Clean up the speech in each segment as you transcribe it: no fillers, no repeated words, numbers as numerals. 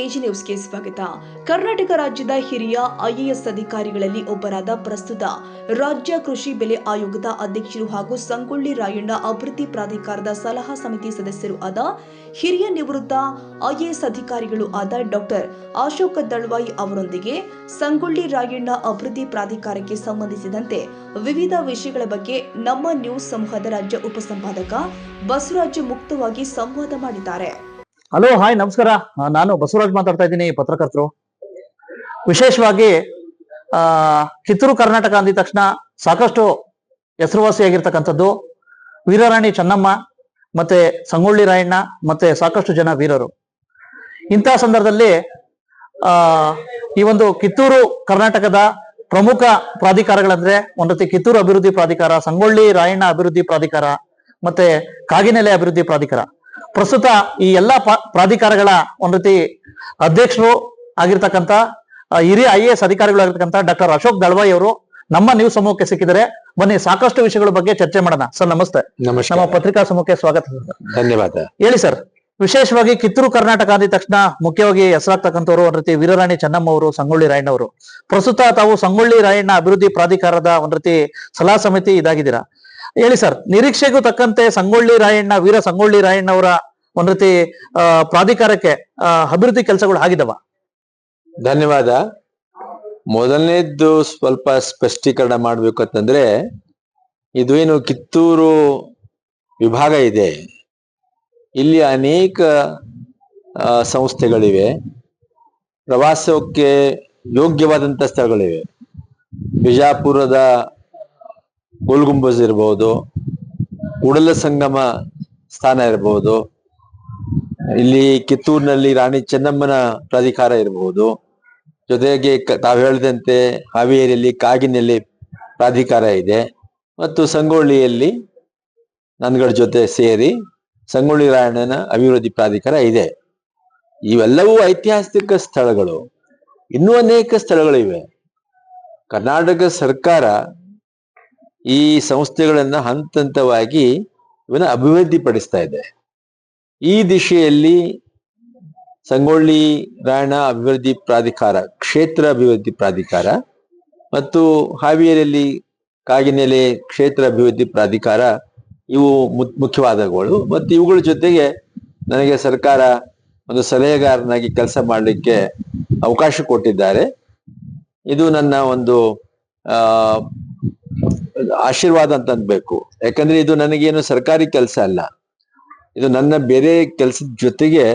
AG ನ್ಯೂಸ್ಗೆ ಸ್ವಾಗತ. ಕರ್ನಾಟಕ ರಾಜ್ಯದ ಹಿರಿಯ ಐಎಎಸ್ ಅಧಿಕಾರಿಗಳಲ್ಲಿ ಒಬ್ಬರಾದ ಪ್ರಸ್ತುತ ರಾಜ್ಯ ಕೃಷಿ ಬೆಲೆ ಆಯೋಗದ ಅಧ್ಯಕ್ಷರು ಹಾಗೂ ಸಂಗೊಳ್ಳಿ ರಾಯಣ್ಣ ಅಭಿವೃದ್ಧಿ ಪ್ರಾಧಿಕಾರದ ಸಲಹಾ ಸಮಿತಿ ಸದಸ್ಯರು ಆದ ಹಿರಿಯ ನಿವೃತ್ತ ಐಎಎಸ್ ಅಧಿಕಾರಿಗಳು ಆದ ಡಾಕ್ಟರ್ ಅಶೋಕ್ ದಳ್ವಾಯಿ ಅವರೊಂದಿಗೆ ಸಂಗೊಳ್ಳಿ ರಾಯಣ್ಣ ಅಭಿವೃದ್ಧಿ ಪ್ರಾಧಿಕಾರಕ್ಕೆ ಸಂಬಂಧಿಸಿದಂತೆ ವಿವಿಧ ವಿಷಯಗಳ ಬಗ್ಗೆ ನಮ್ಮ ನ್ಯೂಸ್ ಸಮೂಹದ ರಾಜ್ಯ ಉಪಸಂಪಾದಕ ಬಸವರಾಜ್ ಮುಕ್ತವಾಗಿ ಸಂವಾದ ಮಾಡಿದ್ದಾರೆ. ಹಲೋ, ಹಾಯ್, ನಮಸ್ಕಾರ. ನಾನು ಬಸವರಾಜ್ ಮಾತಾಡ್ತಾ ಇದ್ದೀನಿ, ಪತ್ರಕರ್ತರು. ವಿಶೇಷವಾಗಿ ಕಿತ್ತೂರು ಕರ್ನಾಟಕ ಅಂದಿದ ತಕ್ಷಣ ಸಾಕಷ್ಟು ಹೆಸರುವಾಸಿಯಾಗಿರ್ತಕ್ಕಂಥದ್ದು ವೀರರಾಣಿ ಚೆನ್ನಮ್ಮ ಮತ್ತೆ ಸಂಗೊಳ್ಳಿ ರಾಯಣ್ಣ ಮತ್ತೆ ಸಾಕಷ್ಟು ಜನ ವೀರರು. ಇಂತಹ ಸಂದರ್ಭದಲ್ಲಿ ಈ ಒಂದು ಕಿತ್ತೂರು ಕರ್ನಾಟಕದ ಪ್ರಮುಖ ಪ್ರಾಧಿಕಾರಗಳಂದ್ರೆ ಒಂದ್ ರೀತಿ ಕಿತ್ತೂರು ಅಭಿವೃದ್ಧಿ ಪ್ರಾಧಿಕಾರ, ಸಂಗೊಳ್ಳಿ ರಾಯಣ್ಣ ಅಭಿವೃದ್ಧಿ ಪ್ರಾಧಿಕಾರ ಮತ್ತೆ ಕಾಗಿನೆಲೆ ಅಭಿವೃದ್ಧಿ ಪ್ರಾಧಿಕಾರ. ಪ್ರಸ್ತುತ ಈ ಎಲ್ಲಾ ಪ್ರಾಧಿಕಾರಗಳ ಒಂದ್ ರೀತಿ ಅಧ್ಯಕ್ಷರು ಆಗಿರ್ತಕ್ಕಂಥ ಹಿರಿಯ ಐಎಎಸ್ ಅಧಿಕಾರಿಗಳು ಆಗಿರ್ತಕ್ಕಂಥ ಡಾಕ್ಟರ್ ಅಶೋಕ್ ದಳ್ವಾಯಿ ಅವರು ನಮ್ಮ ನ್ಯೂಸ್ ಸಮೂಹಕ್ಕೆ ಸಿಕ್ಕಿದ್ದಾರೆ. ಬನ್ನಿ, ಸಾಕಷ್ಟು ವಿಷಯಗಳ ಬಗ್ಗೆ ಚರ್ಚೆ ಮಾಡೋಣ. ಸರ್, ನಮಸ್ತೆ. ನಮ್ಮ ಪತ್ರಿಕಾ ಸಮೂಹಕ್ಕೆ ಸ್ವಾಗತ. ಧನ್ಯವಾದ. ಹೇಳಿ ಸರ್, ವಿಶೇಷವಾಗಿ ಕಿತ್ತೂರು ಕರ್ನಾಟಕ ಅಂದಿದ ತಕ್ಷಣ ಮುಖ್ಯವಾಗಿ ಹೆಸರಾಗ್ತಕ್ಕಂಥವ್ರು ಒಂದ್ ರೀತಿ ವೀರರಾಣಿ ಚೆನ್ನಮ್ಮ ಅವರು, ಸಂಗೊಳ್ಳಿ ರಾಯಣ್ಣ ಅವರು. ಪ್ರಸ್ತುತ ತಾವು ಸಂಗೊಳ್ಳಿ ರಾಯಣ್ಣ ಅಭಿವೃದ್ಧಿ ಪ್ರಾಧಿಕಾರದ ಒಂದ್ ರೀತಿ ಸಲಹಾ ಸಮಿತಿ ಇದಾಗಿದ್ದೀರಾ. ಹೇಳಿ ಸರ್, ನಿರೀಕ್ಷೆಗೂ ತಕ್ಕಂತೆ ಸಂಗೊಳ್ಳಿ ರಾಯಣ್ಣ, ವೀರ ಸಂಗೊಳ್ಳಿ ರಾಯಣ್ಣ ಅವರ ಒಂದ್ ರೀತಿ ಪ್ರಾಧಿಕಾರಕ್ಕೆ ಅಭಿವೃದ್ಧಿ ಕೆಲಸಗಳು ಆಗಿದವ? ಧನ್ಯವಾದ. ಮೊದಲನೇದ್ದು ಸ್ವಲ್ಪ ಸ್ಪಷ್ಟೀಕರಣ ಮಾಡ್ಬೇಕು ಅಂತಂದ್ರೆ, ಇದು ಏನು ಕಿತ್ತೂರು ವಿಭಾಗ ಇದೆ, ಇಲ್ಲಿ ಅನೇಕ ಸಂಸ್ಥೆಗಳಿವೆ, ಪ್ರವಾಸಕ್ಕೆ ಯೋಗ್ಯವಾದಂತ ಸ್ಥಳಗಳಿವೆ. ಬಿಜಾಪುರದ ಗೋಲ್ಗುಂಬಜ್ ಇರಬಹುದು, ಉಡಲ ಸಂಗಮ ಸ್ಥಾನ ಇರಬಹುದು, ಇಲ್ಲಿ ಕಿತ್ತೂರಿನಲ್ಲಿ ರಾಣಿ ಚೆನ್ನಮ್ಮನ ಪ್ರಾಧಿಕಾರ ಇರಬಹುದು, ಜೊತೆಗೆ ತಾವು ಹೇಳಿದಂತೆ ಹಾವೇರಿಯಲ್ಲಿ ಕಾಗಿನೆಲೆ ಪ್ರಾಧಿಕಾರ ಇದೆ, ಮತ್ತು ಸಂಗೊಳ್ಳಿಯಲ್ಲಿ ನನ್ಗಳ ಜೊತೆ ಸೇರಿ ಸಂಗೊಳ್ಳಿ ರಾಯಣ್ಣನ ಅಭಿವೃದ್ಧಿ ಪ್ರಾಧಿಕಾರ ಇದೆ. ಇವೆಲ್ಲವೂ ಐತಿಹಾಸಿಕ ಸ್ಥಳಗಳು. ಇನ್ನೂ ಅನೇಕ ಸ್ಥಳಗಳಿವೆ. ಕರ್ನಾಟಕ ಸರ್ಕಾರ ಈ ಸಂಸ್ಥೆಗಳನ್ನ ಹಂತ ಹಂತವಾಗಿ ಇವನ್ನ ಅಭಿವೃದ್ಧಿ ಪಡಿಸ್ತಾ ಇದೆ. ಈ ದಿಶೆಯಲ್ಲಿ ಸಂಗೊಳ್ಳಿ ರಾಯಣ್ಣ ಅಭಿವೃದ್ಧಿ ಪ್ರಾಧಿಕಾರ, ಕ್ಷೇತ್ರ ಅಭಿವೃದ್ಧಿ ಪ್ರಾಧಿಕಾರ ಮತ್ತು ಹಾವೇರಿಯಲ್ಲಿ ಕಾಗಿನೆಲೆ ಕ್ಷೇತ್ರ ಅಭಿವೃದ್ಧಿ ಪ್ರಾಧಿಕಾರ ಇವು ಮುಖ್ಯವಾದವುಗಳು. ಮತ್ತು ಇವುಗಳ ಜೊತೆಗೆ ನನಗೆ ಸರ್ಕಾರ ಒಂದು ಸಲಹೆಗಾರನಾಗಿ ಕೆಲಸ ಮಾಡಲಿಕ್ಕೆ ಅವಕಾಶ ಕೊಟ್ಟಿದ್ದಾರೆ. ಇದು ನನ್ನ ಒಂದು ಆಶೀರ್ವಾದ ಅಂತ ಅನ್ಬೇಕು. ಯಾಕಂದ್ರೆ ಇದು ನನಗೇನು ಸರ್ಕಾರಿ ಕೆಲಸ ಅಲ್ಲ, ಇದು ನನ್ನ ಬೇರೆ ಕೆಲಸದ ಜೊತೆಗೆ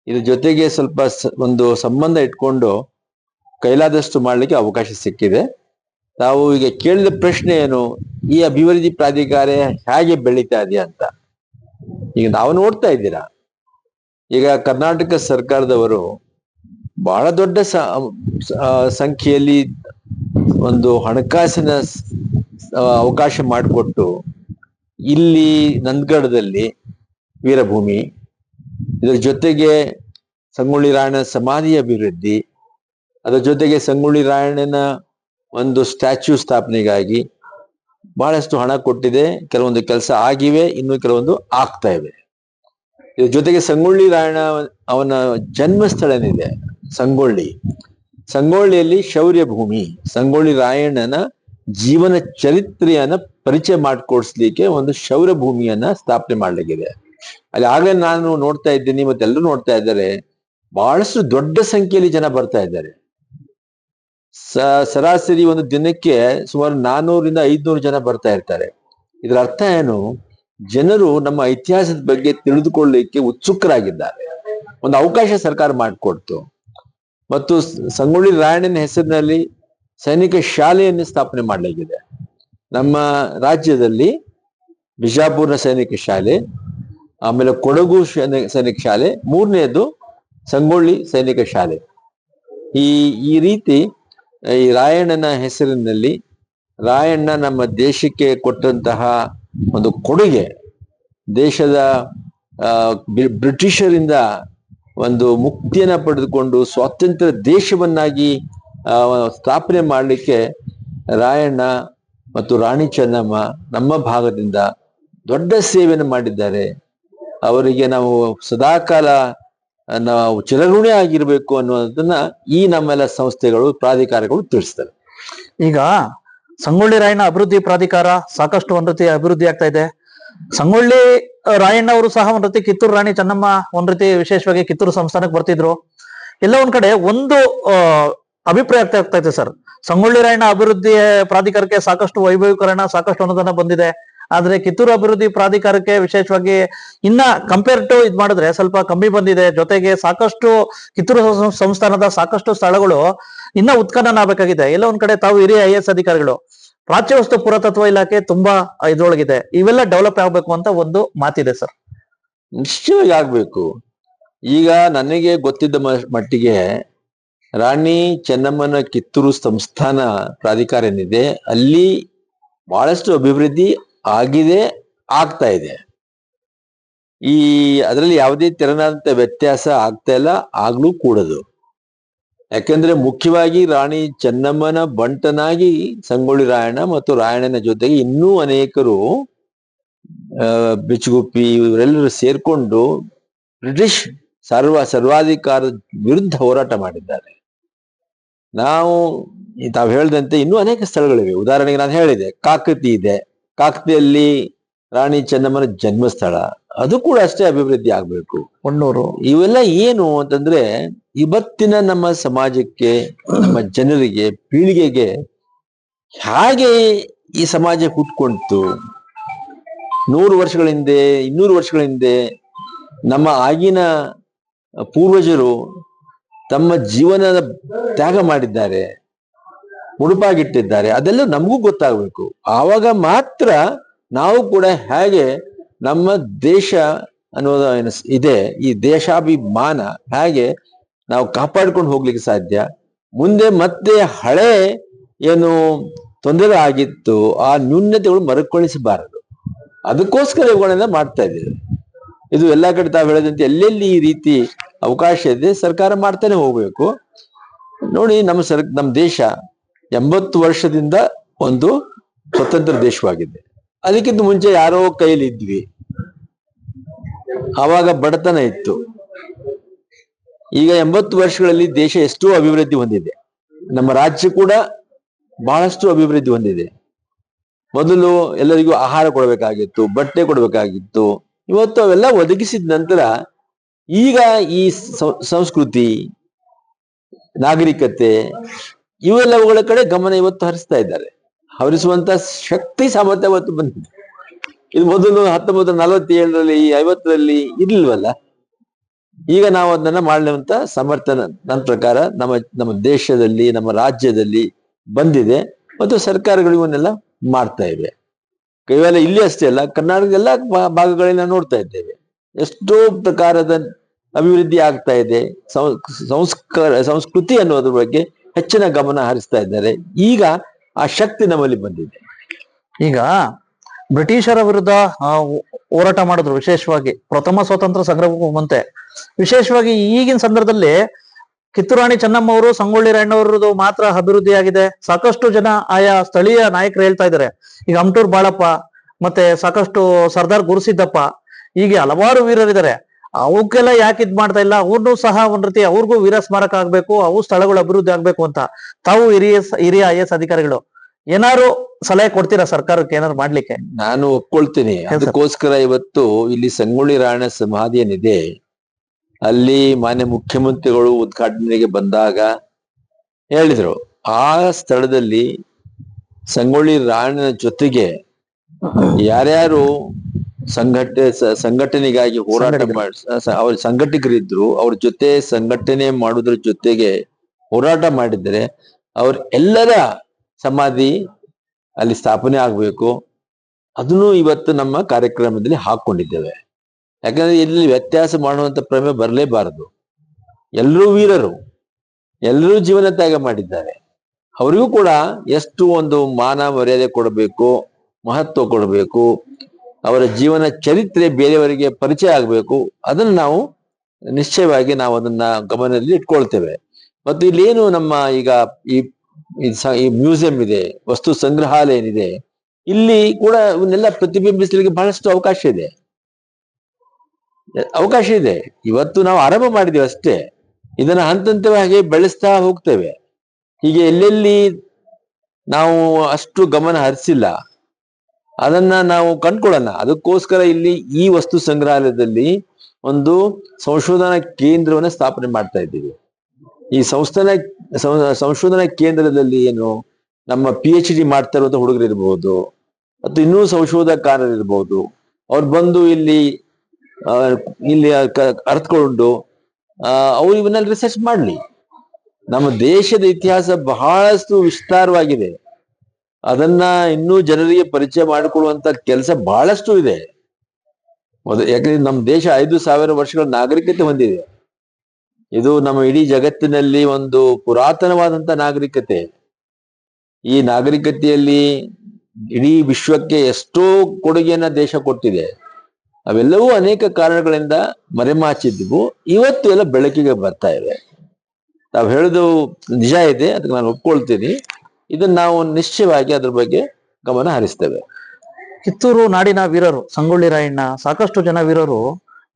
ಇದ್ರ ಜೊತೆಗೆ ಸ್ವಲ್ಪ ಒಂದು ಸಂಬಂಧ ಇಟ್ಕೊಂಡು ಕೈಲಾದಷ್ಟು ಮಾಡ್ಲಿಕ್ಕೆ ಅವಕಾಶ ಸಿಕ್ಕಿದೆ. ತಾವು ಈಗ ಕೇಳಿದ ಪ್ರಶ್ನೆ ಏನು, ಈ ಅಭಿವೃದ್ಧಿ ಪ್ರಾಧಿಕಾರ ಹೇಗೆ ಬೆಳೀತಾ ಇದೆಯಾ ಅಂತ. ಈಗ ನಾವು ನೋಡ್ತಾ ಇದ್ದೀರಾ, ಈಗ ಕರ್ನಾಟಕ ಸರ್ಕಾರದವರು ಬಹಳ ದೊಡ್ಡ ಸಂಖ್ಯೆಯಲ್ಲಿ ಒಂದು ಹಣಕಾಸಿನ ಅವಕಾಶ ಮಾಡಿಕೊಟ್ಟು ಇಲ್ಲಿ ನಂದಗಡದಲ್ಲಿ ವೀರಭೂಮಿ, ಇದರ ಜೊತೆಗೆ ಸಂಗೊಳ್ಳಿ ರಾಯಣ್ಣ ಸಮಾಧಿ ಅಭಿವೃದ್ಧಿ, ಅದರ ಜೊತೆಗೆ ಸಂಗೊಳ್ಳಿ ರಾಯಣ್ಣನ ಒಂದು ಸ್ಟ್ಯಾಚ್ಯೂ ಸ್ಥಾಪನೆಗಾಗಿ ಬಹಳಷ್ಟು ಹಣ ಕೊಟ್ಟಿದೆ. ಕೆಲವೊಂದು ಕೆಲಸ ಆಗಿವೆ, ಇನ್ನು ಕೆಲವೊಂದು ಆಗ್ತಾ ಇವೆ. ಇದ್ರ ಜೊತೆಗೆ ಸಂಗೊಳ್ಳಿ ರಾಯಣ್ಣ ಅವನ ಜನ್ಮಸ್ಥಳ ಏನಿದೆ ಸಂಗೊಳ್ಳಿಯಲ್ಲಿ ಶೌರ್ಯ ಭೂಮಿ, ಸಂಗೊಳ್ಳಿ ರಾಯಣ್ಣನ ಜೀವನ ಚರಿತ್ರೆಯನ್ನ ಪರಿಚಯ ಮಾಡಿಕೊಡ್ಸ್ಲಿಕ್ಕೆ ಒಂದು ಶೌರ್ಯ ಭೂಮಿಯನ್ನ ಸ್ಥಾಪನೆ ಮಾಡ್ಲಿಕ್ಕಿದೆ. ಅಲ್ಲಿ ಆಗಲೇ ನಾನು ನೋಡ್ತಾ ಇದ್ದೀನಿ, ಮತ್ತೆಲ್ಲರೂ ನೋಡ್ತಾ ಇದ್ದಾರೆ, ಬಹಳಷ್ಟು ದೊಡ್ಡ ಸಂಖ್ಯೆಯಲ್ಲಿ ಜನ ಬರ್ತಾ ಇದ್ದಾರೆ. ಸರಾಸರಿ ಒಂದು ದಿನಕ್ಕೆ ಸುಮಾರು 400ರಿಂದ 500 ಜನ ಬರ್ತಾ ಇರ್ತಾರೆ. ಇದರ ಅರ್ಥ ಏನು, ಜನರು ನಮ್ಮ ಇತಿಹಾಸದ ಬಗ್ಗೆ ತಿಳಿದುಕೊಳ್ಳಲಿಕ್ಕೆ ಉತ್ಸುಕರಾಗಿದ್ದಾರೆ. ಒಂದು ಅವಕಾಶ ಸರ್ಕಾರ ಮಾಡಿಕೊಡ್ತು. ಮತ್ತು ಸಂಗೊಳ್ಳಿ ರಾಯಣ್ಣನ ಹೆಸರಿನಲ್ಲಿ ಸೈನಿಕ ಶಾಲೆಯನ್ನು ಸ್ಥಾಪನೆ ಮಾಡಲಾಗಿದೆ. ನಮ್ಮ ರಾಜ್ಯದಲ್ಲಿ ಬಿಜಾಪುರ ಸೈನಿಕ ಶಾಲೆ, ಆಮೇಲೆ ಕೊಡಗು ಸೈನಿಕ ಶಾಲೆ, ಮೂರನೇದು ಸಂಗೊಳ್ಳಿ ಸೈನಿಕ ಶಾಲೆ. ಈ ರೀತಿ ಈ ರಾಯಣ್ಣನ ಹೆಸರಿನಲ್ಲಿ ರಾಯಣ್ಣ ನಮ್ಮ ದೇಶಕ್ಕೆ ಕೊಟ್ಟಂತಹ ಒಂದು ಕೊಡುಗೆ, ದೇಶದ ಬ್ರಿಟಿಷರಿಂದ ಒಂದು ಮುಕ್ತಿಯನ್ನ ಪಡೆದುಕೊಂಡು ಸ್ವಾತಂತ್ರ್ಯ ದೇಶವನ್ನಾಗಿ ಸ್ಥಾಪನೆ ಮಾಡಲಿಕ್ಕೆ ರಾಯಣ್ಣ ಮತ್ತು ರಾಣಿ ಚೆನ್ನಮ್ಮ ನಮ್ಮ ಭಾಗದಿಂದ ದೊಡ್ಡ ಸೇವೆಯನ್ನು ಮಾಡಿದ್ದಾರೆ. ಅವರಿಗೆ ನಾವು ಸದಾಕಾಲ ನಾವು ಚಿರಋಣಿ ಆಗಿರ್ಬೇಕು ಅನ್ನೋದನ್ನ ಈ ನಮ್ಮೆಲ್ಲ ಸಂಸ್ಥೆಗಳು ಪ್ರಾಧಿಕಾರಗಳು ತಿಳಿಸ್ತವೆ. ಈಗ ಸಂಗೊಳ್ಳಿ ರಾಯಣ್ಣ ಅಭಿವೃದ್ಧಿ ಪ್ರಾಧಿಕಾರ ಸಾಕಷ್ಟು ಒಂದ್ ರೀತಿ ಅಭಿವೃದ್ಧಿ ಆಗ್ತಾ ಇದೆ. ಸಂಗೊಳ್ಳಿ ರಾಯಣ್ಣ ಅವರು ಸಹ ಒಂದ್ ರೀತಿ ಕಿತ್ತೂರು ರಾಣಿ ಚೆನ್ನಮ್ಮ ಒಂದ್ ರೀತಿ ವಿಶೇಷವಾಗಿ ಕಿತ್ತೂರು ಸಂಸ್ಥಾನಕ್ಕೆ ಬರ್ತಿದ್ರು. ಎಲ್ಲ ಒಂದ್ ಕಡೆ ಒಂದು ಅಭಿಪ್ರಾಯ ಆಗ್ತಾ ಇದೆ ಸರ್, ಸಂಗೊಳ್ಳಿ ರಾಯಣ್ಣ ಅಭಿವೃದ್ಧಿ ಪ್ರಾಧಿಕಾರಕ್ಕೆ ಸಾಕಷ್ಟು ವೈಭವೀಕರಣ, ಸಾಕಷ್ಟು ಅನುದಾನ ಬಂದಿದೆ. ಆದ್ರೆ ಕಿತ್ತೂರು ಅಭಿವೃದ್ಧಿ ಪ್ರಾಧಿಕಾರಕ್ಕೆ ವಿಶೇಷವಾಗಿ ಇನ್ನ ಕಂಪೇರ್ ಟು ಇದ್ ಮಾಡಿದ್ರೆ ಸ್ವಲ್ಪ ಕಮ್ಮಿ ಬಂದಿದೆ. ಜೊತೆಗೆ ಸಾಕಷ್ಟು ಕಿತ್ತೂರು ಸಂಸ್ಥಾನದ ಸಾಕಷ್ಟು ಸ್ಥಳಗಳು ಇನ್ನ ಉತ್ಖನನ ಆಗ್ಬೇಕಾಗಿದೆ. ಎಲ್ಲ ಒಂದ್ ಕಡೆ ತಾವು ಹಿರಿಯ IAS ಅಧಿಕಾರಿಗಳು, ಪ್ರಾಚ್ಯ ವಸ್ತು ಪುರಾತತ್ವ ಇಲಾಖೆ ತುಂಬಾ ಇದ್ರೊಳಗಿದೆ, ಇವೆಲ್ಲ ಡೆವಲಪ್ ಆಗ್ಬೇಕು ಅಂತ ಒಂದು ಮಾತಿದೆ ಸರ್. ನಿಶ್ಚಯವಾಗಿ ಆಗ್ಬೇಕು. ಈಗ ನನಗೆ ಗೊತ್ತಿದ್ದ ಮಟ್ಟಿಗೆ ರಾಣಿ ಚೆನ್ನಮ್ಮನ ಕಿತ್ತೂರು ಸಂಸ್ಥಾನ ಪ್ರಾಧಿಕಾರ ಏನಿದೆ ಅಲ್ಲಿ ಬಹಳಷ್ಟು ಅಭಿವೃದ್ಧಿ ಆಗಿದೆ, ಆಗ್ತಾ ಇದೆ. ಅದರಲ್ಲಿ ಯಾವುದೇ ತೆರನಾದಂತ ವ್ಯತ್ಯಾಸ ಆಗ್ತಾ ಇಲ್ಲ, ಆಗ್ಲೂ ಕೂಡದು. ಯಾಕಂದ್ರೆ ಮುಖ್ಯವಾಗಿ ರಾಣಿ ಚೆನ್ನಮ್ಮನ ಬಂಟನಾಗಿ ಸಂಗೊಳ್ಳಿ ರಾಯಣ್ಣ ಮತ್ತು ರಾಯಣ್ಣನ ಜೊತೆಗೆ ಇನ್ನೂ ಅನೇಕರು ಬಿಚ್ಚುಗುಪ್ಪಿ ಇವರೆಲ್ಲರೂ ಸೇರ್ಕೊಂಡು ಬ್ರಿಟಿಷ್ ಸರ್ವಾಧಿಕಾರದ ವಿರುದ್ಧ ಹೋರಾಟ ಮಾಡಿದ್ದಾರೆ. ತಾವು ಹೇಳಿದಂತೆ ಇನ್ನೂ ಅನೇಕ ಸ್ಥಳಗಳಿವೆ. ಉದಾಹರಣೆಗೆ ನಾನು ಹೇಳಿದೆ, ಕಾಕತಿ ಇದೆ. ಕಾಕತಿಯಲ್ಲಿ ರಾಣಿ ಚೆನ್ನಮ್ಮನ ಜನ್ಮಸ್ಥಳ, ಅದು ಕೂಡ ಅಷ್ಟೇ ಅಭಿವೃದ್ಧಿ ಆಗ್ಬೇಕು. ಹೊನ್ನೂರು, ಇವೆಲ್ಲ ಏನು ಅಂತಂದ್ರೆ ಇವತ್ತಿನ ನಮ್ಮ ಸಮಾಜಕ್ಕೆ, ನಮ್ಮ ಜನರಿಗೆ, ಪೀಳಿಗೆಗೆ ಹಾಗೆ ಈ ಸಮಾಜ ಹುಟ್ಕೊಂತು. 100 ವರ್ಷಗಳ ಹಿಂದೆ, 200 ವರ್ಷಗಳ ಹಿಂದೆ ನಮ್ಮ ಆಗಿನ ಪೂರ್ವಜರು ತಮ್ಮ ಜೀವನದ ತ್ಯಾಗ ಮಾಡಿದ್ದಾರೆ, ಮುಡುಪಾಗಿಟ್ಟಿದ್ದಾರೆ. ಅದೆಲ್ಲ ನಮಗೂ ಗೊತ್ತಾಗ್ಬೇಕು. ಆವಾಗ ಮಾತ್ರ ನಾವು ಕೂಡ ಹೇಗೆ ನಮ್ಮ ದೇಶ ಅನ್ನೋದು ಇದೆ, ಈ ದೇಶಾಭಿಮಾನ ಹೇಗೆ ನಾವು ಕಾಪಾಡ್ಕೊಂಡು ಹೋಗ್ಲಿಕ್ಕೆ ಸಾಧ್ಯ. ಮುಂದೆ ಮತ್ತೆ ಹಳೆ ಏನು ತೊಂದರೆ ಆಗಿತ್ತು ಆ ನ್ಯೂನ್ಯತೆಗಳು ಮರುಕಳಿಸಬಾರದು. ಅದಕ್ಕೋಸ್ಕರ ಇವುಗಳನ್ನ ಮಾಡ್ತಾ ಇದ್ದೇವೆ. ಇದು ಎಲ್ಲಾ ಕಡೆ ತಾವು ಹೇಳಿದಂತೆ ಎಲ್ಲೆಲ್ಲಿ ಈ ರೀತಿ ಅವಕಾಶ ಇದೆ ಸರ್ಕಾರ ಮಾಡ್ತಾನೆ ಹೋಗ್ಬೇಕು. ನೋಡಿ, ನಮ್ಮ ದೇಶ 80 ವರ್ಷದಿಂದ ಒಂದು ಸ್ವತಂತ್ರ ದೇಶವಾಗಿದೆ. ಅದಕ್ಕಿಂತ ಮುಂಚೆ ಯಾರೋ ಕೈಲಿ ಇದ್ವಿ, ಆವಾಗ ಬಡತನ ಇತ್ತು. ಈಗ 80 ವರ್ಷಗಳಲ್ಲಿ ದೇಶ ಎಷ್ಟೋ ಅಭಿವೃದ್ಧಿ ಹೊಂದಿದೆ. ನಮ್ಮ ರಾಜ್ಯ ಕೂಡ ಬಹಳಷ್ಟು ಅಭಿವೃದ್ಧಿ ಹೊಂದಿದೆ. ಮೊದಲು ಎಲ್ಲರಿಗೂ ಆಹಾರ ಕೊಡಬೇಕಾಗಿತ್ತು, ಬಟ್ಟೆ ಕೊಡಬೇಕಾಗಿತ್ತು. ಇವತ್ತು ಅವೆಲ್ಲ ಒದಗಿಸಿದ ನಂತರ ಈಗ ಈ ಸಂಸ್ಕೃತಿ, ನಾಗರಿಕತೆ ಇವೆಲ್ಲವುಗಳ ಕಡೆ ಗಮನ ಇವತ್ತು ಹರಿಸ್ತಾ ಇದ್ದಾರೆ. ಹರಿಸುವಂತ ಶಕ್ತಿ ಸಾಮರ್ಥ್ಯ ಇವತ್ತು ಬಂದಿದೆ. ಇದು ಮೊದಲು 1947ರಲ್ಲಿ 50ರಲ್ಲಿ ಇರ್ಲಿಲ್ವಲ್ಲ. ಈಗ ನಾವು ಅದನ್ನ ಮಾಡುವಂತ ಸಾಮರ್ಥ್ಯ ನನ್ನ ಪ್ರಕಾರ ನಮ್ಮ ದೇಶದಲ್ಲಿ, ನಮ್ಮ ರಾಜ್ಯದಲ್ಲಿ ಬಂದಿದೆ ಮತ್ತು ಸರ್ಕಾರಗಳು ಇವನ್ನೆಲ್ಲ ಮಾಡ್ತಾ ಇವೆ. ಕೇವಲ ಇಲ್ಲಿ ಅಷ್ಟೇ ಅಲ್ಲ, ಕರ್ನಾಟಕದ ಎಲ್ಲ ಭಾಗಗಳನ್ನ ನೋಡ್ತಾ ಇದ್ದೇವೆ. ಎಷ್ಟೋ ಪ್ರಕಾರದ ಅಭಿವೃದ್ಧಿ ಆಗ್ತಾ ಇದೆ. ಸಂಸ್ಕೃತಿ ಅನ್ನೋದ್ರ ಬಗ್ಗೆ ಹೆಚ್ಚಿನ ಗಮನ ಹರಿಸ್ತಾ ಇದ್ದಾರೆ. ಈಗ ಆ ಶಕ್ತಿ ನಮ್ಮಲ್ಲಿ ಬಂದಿದೆ. ಈಗ ಬ್ರಿಟಿಷರ ವಿರುದ್ಧ ಹೋರಾಟ ಮಾಡಿದ್ರು, ವಿಶೇಷವಾಗಿ ಪ್ರಥಮ ಸ್ವಾತಂತ್ರ್ಯ ಸಂಗ್ರಾಮಕ್ಕೂ ಮುಂತೆ. ವಿಶೇಷವಾಗಿ ಈಗಿನ ಸಂದರ್ಭದಲ್ಲಿ ಕಿತ್ತೂರು ರಾಣಿ ಚೆನ್ನಮ್ಮ ಅವರು, ಸಂಗೊಳ್ಳಿ ರಾಯಣ್ಣವ್ರದ್ದು ಮಾತ್ರ ಅಭಿವೃದ್ಧಿ ಆಗಿದೆ. ಸಾಕಷ್ಟು ಜನ ಆಯಾ ಸ್ಥಳೀಯ ನಾಯಕರು ಹೇಳ್ತಾ ಇದ್ದಾರೆ. ಈಗ ಅಮಟೂರ್ ಬಾಳಪ್ಪ, ಮತ್ತೆ ಸಾಕಷ್ಟು ಸರ್ದಾರ್ ಗುರುಸಿದ್ದಪ್ಪ, ಹೀಗೆ ಹಲವಾರು ವೀರರಿದ್ದಾರೆ. ಅವಕ್ಕೆಲ್ಲ ಯಾಕೆ ಇದ್ ಮಾಡ್ತಾ ಇಲ್ಲ? ಅವ್ರನ್ನೂ ಸಹ ಒಂದ್ ರೀತಿ ಅವ್ರಿಗೂ ವೀರ ಸ್ಮಾರಕ ಆಗ್ಬೇಕು, ಅವು ಸ್ಥಳಗಳು ಅಭಿವೃದ್ಧಿ ಆಗ್ಬೇಕು ಅಂತ ತಾವು ಹಿರಿಯ IAS ಅಧಿಕಾರಿಗಳು ಏನಾರು ಸಲಹೆ ಕೊಡ್ತೀರಾ ಸರ್ಕಾರಕ್ಕೆ ಏನಾದ್ರು ಮಾಡ್ಲಿಕ್ಕೆ? ನಾನು ಒಪ್ಕೊಳ್ತೀನಿ. ಅದಕ್ಕೋಸ್ಕರ ಇವತ್ತು ಇಲ್ಲಿ ಸಂಗೊಳ್ಳಿ ರಾಯಣ್ಣ ಸಮಾಧಿ ಏನಿದೆ ಅಲ್ಲಿ ಮಾನ್ಯ ಮುಖ್ಯಮಂತ್ರಿಗಳು ಉದ್ಘಾಟನೆಗೆ ಬಂದಾಗ ಹೇಳಿದ್ರು, ಆ ಸ್ಥಳದಲ್ಲಿ ಸಂಗೊಳ್ಳಿ ರಾಯಣ್ಣನ ಜೊತೆಗೆ ಯಾರ್ಯಾರು ಸಂಘಟನೆಗಾಗಿ ಹೋರಾಟ ಅವ್ರ ಸಂಘಟಕರಿದ್ರು, ಅವ್ರ ಜೊತೆ ಸಂಘಟನೆ ಮಾಡುವುದ್ರ ಜೊತೆಗೆ ಹೋರಾಟ ಮಾಡಿದರೆ ಅವ್ರ ಎಲ್ಲರ ಸಮಾಧಿ ಅಲ್ಲಿ ಸ್ಥಾಪನೆ ಆಗ್ಬೇಕು. ಅದನ್ನು ಇವತ್ತು ನಮ್ಮ ಕಾರ್ಯಕ್ರಮದಲ್ಲಿ ಹಾಕೊಂಡಿದ್ದೇವೆ. ಯಾಕಂದ್ರೆ ಇಲ್ಲಿ ವ್ಯತ್ಯಾಸ ಮಾಡುವಂತ ಪ್ರಮೇಯ ಬರಲೇಬಾರದು. ಎಲ್ಲರೂ ವೀರರು, ಎಲ್ಲರೂ ಜೀವನ ತ್ಯಾಗ ಮಾಡಿದ್ದಾರೆ. ಅವರಿಗೂ ಕೂಡ ಎಷ್ಟು ಒಂದು ಮಾನ ಮರ್ಯಾದೆ ಕೊಡಬೇಕು, ಮಹತ್ವ ಕೊಡಬೇಕು, ಅವರ ಜೀವನ ಚರಿತ್ರೆ ಬೇರೆಯವರಿಗೆ ಪರಿಚಯ ಆಗ್ಬೇಕು. ಅದನ್ನ ನಾವು ನಿಶ್ಚಯವಾಗಿ ನಾವು ಅದನ್ನ ಗಮನದಲ್ಲಿ ಇಟ್ಕೊಳ್ತೇವೆ. ಮತ್ತು ಇಲ್ಲೇನು ನಮ್ಮ ಈಗ ಈ ಮ್ಯೂಸಿಯಂ ಇದೆ, ವಸ್ತು ಸಂಗ್ರಹಾಲಯ ಏನಿದೆ, ಇಲ್ಲಿ ಕೂಡ ಇವನ್ನೆಲ್ಲ ಪ್ರತಿಬಿಂಬಿಸಲಿಕ್ಕೆ ಬಹಳಷ್ಟು ಅವಕಾಶ ಇದೆ. ಅವಕಾಶ ಇದೆ. ಇವತ್ತು ನಾವು ಆರಂಭ ಮಾಡಿದೀವಿ ಅಷ್ಟೇ. ಇದನ್ನ ಹಂತ ಹಂತವಾಗಿ ಬೆಳೆಸ್ತಾ ಹೋಗ್ತೇವೆ. ಹೀಗೆ ಎಲ್ಲೆಲ್ಲಿ ನಾವು ಅಷ್ಟು ಗಮನ ಹರಿಸಿಲ್ಲ ಅದನ್ನ ನಾವು ಕಂಡ್ಕೊಳ್ಳೋಣ. ಅದಕ್ಕೋಸ್ಕರ ಇಲ್ಲಿ ಈ ವಸ್ತು ಸಂಗ್ರಹಾಲಯದಲ್ಲಿ ಒಂದು ಸಂಶೋಧನಾ ಕೇಂದ್ರವನ್ನ ಸ್ಥಾಪನೆ ಮಾಡ್ತಾ ಇದ್ದೀವಿ. ಈ ಸಂಶೋಧನಾ ಕೇಂದ್ರದಲ್ಲಿ ಏನು ನಮ್ಮ PhD ಮಾಡ್ತಾ ಇರುವಂತ ಹುಡುಗರು ಇರ್ಬೋದು, ಮತ್ತು ಇನ್ನೂ ಸಂಶೋಧಕರು ಇರ್ಬೋದು, ಅವ್ರು ಬಂದು ಇಲ್ಲಿ ಅರ್ಥಕೊಂಡು ಅವ್ರು ಇವನ್ನೆಲ್ಲ ರಿಸರ್ಚ್ ಮಾಡ್ಲಿ. ನಮ್ಮ ದೇಶದ ಇತಿಹಾಸ ಬಹಳಷ್ಟು ವಿಸ್ತಾರವಾಗಿದೆ. ಅದನ್ನ ಇನ್ನೂ ಜನರಿಗೆ ಪರಿಚಯ ಮಾಡಿಕೊಳ್ಳುವಂತ ಕೆಲಸ ಬಹಳಷ್ಟು ಇದೆ. ಯಾಕಂದ್ರೆ ನಮ್ಮ ದೇಶ 5,000 ವರ್ಷಗಳ ನಾಗರಿಕತೆ ಹೊಂದಿದೆ. ಇದು ನಮ್ಮ ಇಡೀ ಜಗತ್ತಿನಲ್ಲಿ ಒಂದು ಪುರಾತನವಾದಂತ ನಾಗರಿಕತೆ. ಈ ನಾಗರಿಕತೆಯಲ್ಲಿ ಇಡೀ ವಿಶ್ವಕ್ಕೆ ಎಷ್ಟೋ ಕೊಡುಗೆಯನ್ನ ದೇಶ ಕೊಟ್ಟಿದೆ. ಅವೆಲ್ಲವೂ ಅನೇಕ ಕಾರಣಗಳಿಂದ ಮರೆಮಾಚಿದ್ವು. ಇವತ್ತು ಎಲ್ಲ ಬೆಳಕಿಗೆ ಬರ್ತಾ ಇವೆ. ತಾವು ಹೇಳುದು ನಿಜ ಇದೆ, ಅದಕ್ಕೆ ನಾನು ಒಪ್ಕೊಳ್ತೀನಿ. ಇದನ್ನ ನಾವು ನಿಶ್ಚಯವಾಗಿ ಅದ್ರ ಬಗ್ಗೆ ಗಮನ ಹರಿಸ್ತೇವೆ. ಕಿತ್ತೂರು ನಾಡಿನ ವೀರರು ಸಂಗೊಳ್ಳಿ ರಾಯಣ್ಣ, ಸಾಕಷ್ಟು ಜನ ವೀರರು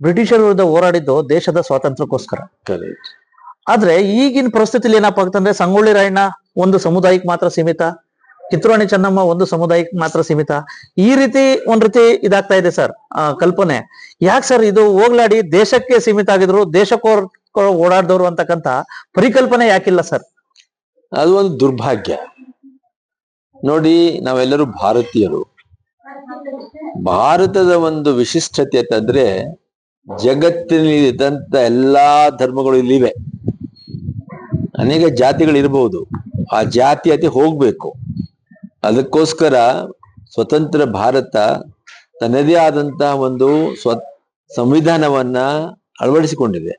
ಬ್ರಿಟಿಷರ ವಿರುದ್ಧ ಹೋರಾಡಿದ್ದು ದೇಶದ ಸ್ವಾತಂತ್ರ್ಯಕ್ಕೋಸ್ಕರ. ಕರೆಕ್ಟ್. ಆದ್ರೆ ಈಗಿನ ಪರಿಸ್ಥಿತಿಲಿ ಏನಪ್ಪಾ ಅಂತಂದ್ರೆ ಸಂಗೊಳ್ಳಿ ರಾಯಣ್ಣ ಒಂದು ಸಮುದಾಯಕ್ಕೆ ಮಾತ್ರ ಸೀಮಿತ, ಕಿತ್ತೂರು ರಾಣಿ ಚೆನ್ನಮ್ಮ ಒಂದು ಸಮುದಾಯಕ್ಕೆ ಮಾತ್ರ ಸೀಮಿತ, ಈ ರೀತಿ ಒಂದ್ ರೀತಿ ಇದಾಗ್ತಾ ಇದೆ ಸರ್ ಕಲ್ಪನೆ. ಯಾಕೆ ಸರ್ ಇದು ಹೋಗ್ಲಾಡಿ ದೇಶಕ್ಕೆ ಸೀಮಿತ ಆಗಿದ್ರು, ದೇಶಕ್ಕೋ ಓಡಾಡ್ದವ್ರು ಅಂತಕ್ಕಂತ ಪರಿಕಲ್ಪನೆ ಯಾಕಿಲ್ಲ ಸರ್? ಅದು ಒಂದು ದುರ್ಭಾಗ್ಯ. ನೋಡಿ, ನಾವೆಲ್ಲರೂ ಭಾರತೀಯರು. ಭಾರತದ ಒಂದು ವಿಶಿಷ್ಟತೆ ಅಂತಂದ್ರೆ ಜಗತ್ತಿನಲ್ಲಿ ಇದ್ದಂತ ಎಲ್ಲಾ ಧರ್ಮಗಳು ಇಲ್ಲಿವೆ. ಅನೇಕ ಜಾತಿಗಳಿರ್ಬಹುದು, ಆ ಜಾತೀಯತೆ ಹೋಗ್ಬೇಕು. ಅದಕ್ಕೋಸ್ಕರ ಸ್ವತಂತ್ರ ಭಾರತ ತನ್ನದೇ ಆದಂತಹ ಒಂದು ಸಂವಿಧಾನವನ್ನ ಅಳವಡಿಸಿಕೊಂಡಿದೆ.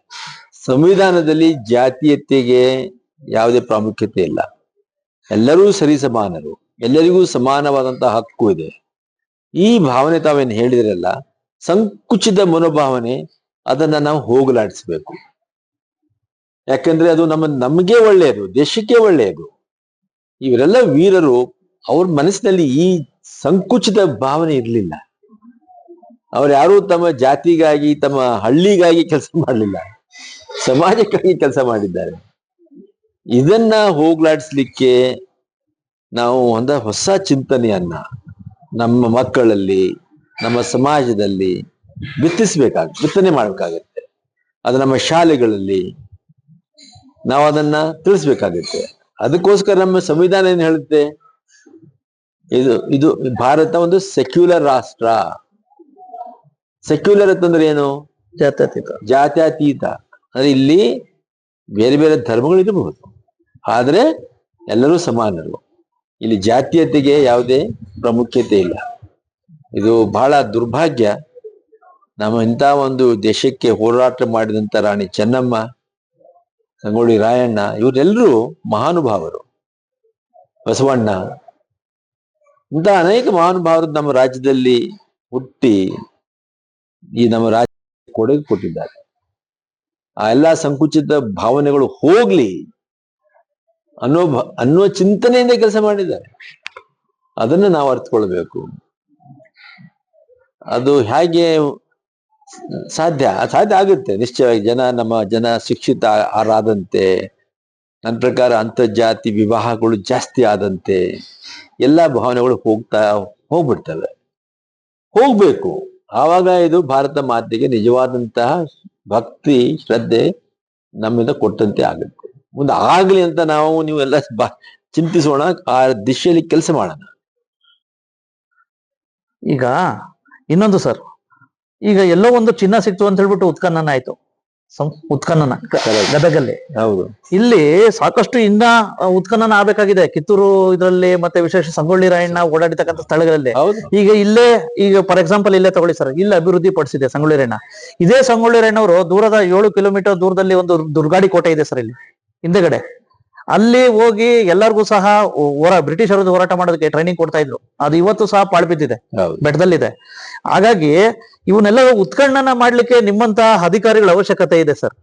ಸಂವಿಧಾನದಲ್ಲಿ ಜಾತೀಯತೆಗೆ ಯಾವುದೇ ಪ್ರಾಮುಖ್ಯತೆ ಇಲ್ಲ. ಎಲ್ಲರೂ ಸರಿ ಸಮಾನರು, ಎಲ್ಲರಿಗೂ ಸಮಾನವಾದಂತಹ ಹಕ್ಕು ಇದೆ. ಈ ಭಾವನೆ ತಾವೇನು ಹೇಳಿದ್ರಲ್ಲ, ಸಂಕುಚಿತ ಮನೋಭಾವನೆ, ಅದನ್ನ ನಾವು ಹೋಗಲಾಡಿಸ್ಬೇಕು. ಯಾಕಂದ್ರೆ ಅದು ನಮಗೆ ಒಳ್ಳೆಯದು, ದೇಶಕ್ಕೆ ಒಳ್ಳೆಯದು. ಇವರೆಲ್ಲ ವೀರರು, ಅವ್ರ ಮನಸ್ಸಿನಲ್ಲಿ ಈ ಸಂಕುಚಿತ ಭಾವನೆ ಇರಲಿಲ್ಲ. ಅವ್ರು ಯಾರು ತಮ್ಮ ಜಾತಿಗಾಗಿ, ತಮ್ಮ ಹಳ್ಳಿಗಾಗಿ ಕೆಲಸ ಮಾಡಲಿಲ್ಲ, ಸಮಾಜಕ್ಕಾಗಿ ಕೆಲಸ ಮಾಡಿದ್ದಾರೆ. ಇದನ್ನ ಹೋಗ್ಲಾಡಿಸ್ಲಿಕ್ಕೆ ನಾವು ಒಂದು ಹೊಸ ಚಿಂತನೆಯನ್ನ ನಮ್ಮ ಮಕ್ಕಳಲ್ಲಿ, ನಮ್ಮ ಸಮಾಜದಲ್ಲಿ ಬಿತ್ತನೆ ಮಾಡ್ಬೇಕಾಗತ್ತೆ. ಅದು ನಮ್ಮ ಶಾಲೆಗಳಲ್ಲಿ ನಾವು ಅದನ್ನ ತಿಳಿಸ್ಬೇಕಾಗತ್ತೆ. ಅದಕ್ಕೋಸ್ಕರ ನಮ್ಮ ಸಂವಿಧಾನ ಏನ್ ಹೇಳುತ್ತೆ, ಇದು ಭಾರತ ಒಂದು ಸೆಕ್ಯುಲರ್ ರಾಷ್ಟ್ರ. ಸೆಕ್ಯುಲರ್ ಅಂತಂದ್ರೆ ಏನು? ಜಾತ್ಯತೀತ. ಅಂದ್ರೆ ಇಲ್ಲಿ ಬೇರೆ ಬೇರೆ ಧರ್ಮಗಳು ಇರಬಹುದು, ಆದ್ರೆ ಎಲ್ಲರೂ ಸಮಾನರು. ಇಲ್ಲಿ ಜಾತೀಯತೆಗೆ ಯಾವುದೇ ಪ್ರಾಮುಖ್ಯತೆ ಇಲ್ಲ. ಇದು ಬಹಳ ದುರ್ಭಾಗ್ಯ. ನಮ್ಮ ಇಂಥ ಒಂದು ದೇಶಕ್ಕೆ ಹೋರಾಟ ಮಾಡಿದಂತ ರಾಣಿ ಚೆನ್ನಮ್ಮ, ಸಂಗೊಳ್ಳಿ ರಾಯಣ್ಣ, ಇವರೆಲ್ಲರೂ ಮಹಾನುಭಾವರು. ಬಸವಣ್ಣ, ಇಂಥ ಅನೇಕ ಮಹಾನುಭಾವರು ನಮ್ಮ ರಾಜ್ಯದಲ್ಲಿ ಹುಟ್ಟಿ ಈ ನಮ್ಮ ರಾಜ್ಯ ಕೊಡುಗೆ ಕೊಟ್ಟಿದ್ದಾರೆ. ಆ ಎಲ್ಲಾ ಸಂಕುಚಿತ ಭಾವನೆಗಳು ಹೋಗ್ಲಿ ಅನ್ನೋ ಚಿಂತನೆಯಿಂದ ಕೆಲಸ ಮಾಡಿದ್ದಾರೆ. ಅದನ್ನ ನಾವು ಅರ್ಥಕೊಳ್ಬೇಕು. ಅದು ಹೇಗೆ ಸಾಧ್ಯ ಆಗುತ್ತೆ? ನಿಶ್ಚಯವಾಗಿ ನಮ್ಮ ಜನ ಶಿಕ್ಷಿತ ಆದಂತೆ, ನನ್ನ ಪ್ರಕಾರ ಅಂತರ್ಜಾತಿ ವಿವಾಹಗಳು ಜಾಸ್ತಿ ಆದಂತೆ ಎಲ್ಲಾ ಭಾವನೆಗಳು ಹೋಗ್ಬಿಡ್ತವೆ. ಹೋಗ್ಬೇಕು. ಆವಾಗ ಇದು ಭಾರತ ಮಾತೆಗೆ ನಿಜವಾದಂತಹ ಭಕ್ತಿ, ಶ್ರದ್ಧೆ ನಮ್ಮಿಂದ ಕೊಟ್ಟಂತೆ ಆಗುತ್ತೆ. ಮುಂದೆ ಆಗ್ಲಿ ಅಂತ ನೀವು ಎಲ್ಲ ಚಿಂತಿಸೋಣ, ಆ ದಿಶೆಯಲ್ಲಿ ಕೆಲಸ ಮಾಡೋಣ. ಈಗ ಇನ್ನೊಂದು ಸರ್, ಈಗ ಎಲ್ಲೋ ಒಂದು ಚಿನ್ನ ಸಿಕ್ತು ಅಂತ ಹೇಳ್ಬಿಟ್ಟು ಉತ್ಖನನ ಆಯ್ತು, ಉತ್ಖನನ ಗದಗಲ್ಲಿ. ಹೌದು. ಇಲ್ಲಿ ಸಾಕಷ್ಟು ಇನ್ನ ಉತ್ಖನನ ಆಗ್ಬೇಕಾಗಿದೆ ಕಿತ್ತೂರು ಇದರಲ್ಲಿ, ಮತ್ತೆ ವಿಶೇಷ ಸಂಗೊಳ್ಳಿ ರಾಯಣ್ಣ ಓಡಾಡಿತಕ್ಕಂಥ ಸ್ಥಳಗಳಲ್ಲಿ. ಈಗ ಫಾರ್ ಎಕ್ಸಾಂಪಲ್ ಇಲ್ಲೇ ತಗೊಳ್ಳಿ ಸರ್, ಇಲ್ಲಿ ಅಭಿವೃದ್ಧಿ ಪಡಿಸಿದೆ ಸಂಗೊಳ್ಳಿ ರಾಯಣ್ಣ. ಇದೇ ಸಂಗೊಳ್ಳಿ ರಾಯಣ್ಣ ಅವರು ದೂರದ 7 ಕಿಲೋಮೀಟರ್ ದೂರದಲ್ಲಿ ಒಂದು ದುರ್ಗಾಡಿ ಕೋಟೆ ಇದೆ ಸರ್ ಇಲ್ಲಿ ಹಿಂದೆಗಡೆ. ಅಲ್ಲಿ ಹೋಗಿ ಎಲ್ಲರಿಗೂ ಸಹ ಬ್ರಿಟಿಷ್ ವಿರುದ್ಧ ಹೋರಾಟ ಮಾಡೋದಕ್ಕೆ ಟ್ರೈನಿಂಗ್ ಕೊಡ್ತಾ ಇದ್ರು. ಅದು ಇವತ್ತು ಸಹ ಪಾಳ್ಬಿದ್ದಿದೆ, ಬೆಟ್ಟದಲ್ಲಿದೆ. ಹಾಗಾಗಿ ಇವನ್ನೆಲ್ಲ ಉತ್ಖನನ ಮಾಡ್ಲಿಕ್ಕೆ ನಿಮ್ಮಂತ ಅಧಿಕಾರಿಗಳ ಅವಶ್ಯಕತೆ ಇದೆ ಸರ್.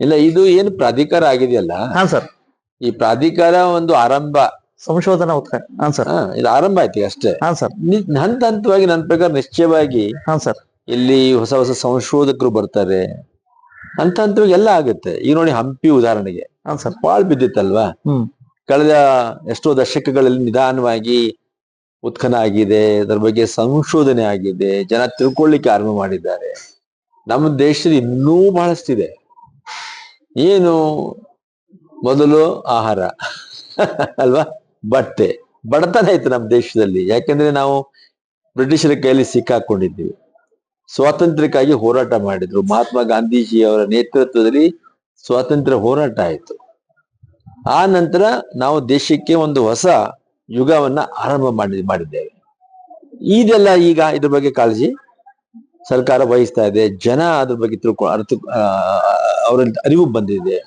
ಇಲ್ಲ, ಇದು ಏನು ಪ್ರಾಧಿಕಾರ ಆಗಿದೆಯಲ್ಲ, ಹಾ ಸರ್, ಈ ಪ್ರಾಧಿಕಾರ ಒಂದು ಆರಂಭ, ಸಂಶೋಧನಾ ಉತ್ಖನನ. ಹಾ ಸರ್, ಇದು ಆರಂಭ ಆಯ್ತು ಅಷ್ಟೇ. ಹಾ ಸರ್, ಹಂತ ಹಂತವಾಗಿ ನನ್ನ ಪ್ರಕಾರ ನಿಶ್ಚಯವಾಗಿ ಹಾ ಸರ್ ಇಲ್ಲಿ ಹೊಸ ಹೊಸ ಸಂಶೋಧಕರು ಬರ್ತಾರೆ ಅಂತ ಎಲ್ಲ ಆಗುತ್ತೆ. ಈಗ ನೋಡಿ ಹಂಪಿ ಉದಾಹರಣೆಗೆ ಸರ್. ಬಾಳ್ ಬಿದ್ದಿತ್ತಲ್ವಾ? ಕಳೆದ ಎಷ್ಟೋ ದಶಕಗಳಲ್ಲಿ ನಿಧಾನವಾಗಿ ಉತ್ಖನ ಆಗಿದೆ, ಅದರ ಬಗ್ಗೆ ಸಂಶೋಧನೆ ಆಗಿದೆ, ಜನ ತಿಳ್ಕೊಳ್ಳಿಕ್ಕೆ ಆರಂಭ ಮಾಡಿದ್ದಾರೆ. ನಮ್ಮ ದೇಶದಲ್ಲಿ ಇನ್ನೂ ಬಹಳಷ್ಟಿದೆ. ಏನು ಮೊದಲು ಆಹಾರ ಅಲ್ವಾ, ಬಟ್ಟೆ, ಬಡತನ ಇತ್ತು ನಮ್ಮ ದೇಶದಲ್ಲಿ. ಯಾಕೆಂದ್ರೆ ನಾವು ಬ್ರಿಟಿಷರ ಕೈಯಲ್ಲಿ ಸಿಕ್ಕಾಕೊಂಡಿದ್ದೀವಿ. ಸ್ವಾತಂತ್ರ್ಯಕ್ಕಾಗಿ ಹೋರಾಟ ಮಾಡಿದ್ರು, ಮಹಾತ್ಮ ಗಾಂಧೀಜಿ ಅವರ ನೇತೃತ್ವದಲ್ಲಿ ಸ್ವಾತಂತ್ರ್ಯ ಹೋರಾಟ ಆಯಿತು. ಆ ನಂತರ ನಾವು ದೇಶಕ್ಕೆ ಒಂದು ಹೊಸ ಯುಗವನ್ನ ಆರಂಭ ಮಾಡಿದ್ದೇವೆ. ಇದೆಲ್ಲ ಈಗ ಇದ್ರ ಬಗ್ಗೆ ಕಾಳಜಿ ಸರ್ಕಾರ ವಹಿಸ್ತಾ ಇದೆ. ಜನ ಅದ್ರ ಬಗ್ಗೆ ಅವರ ಅರಿವು ಬಂದಿದೆ,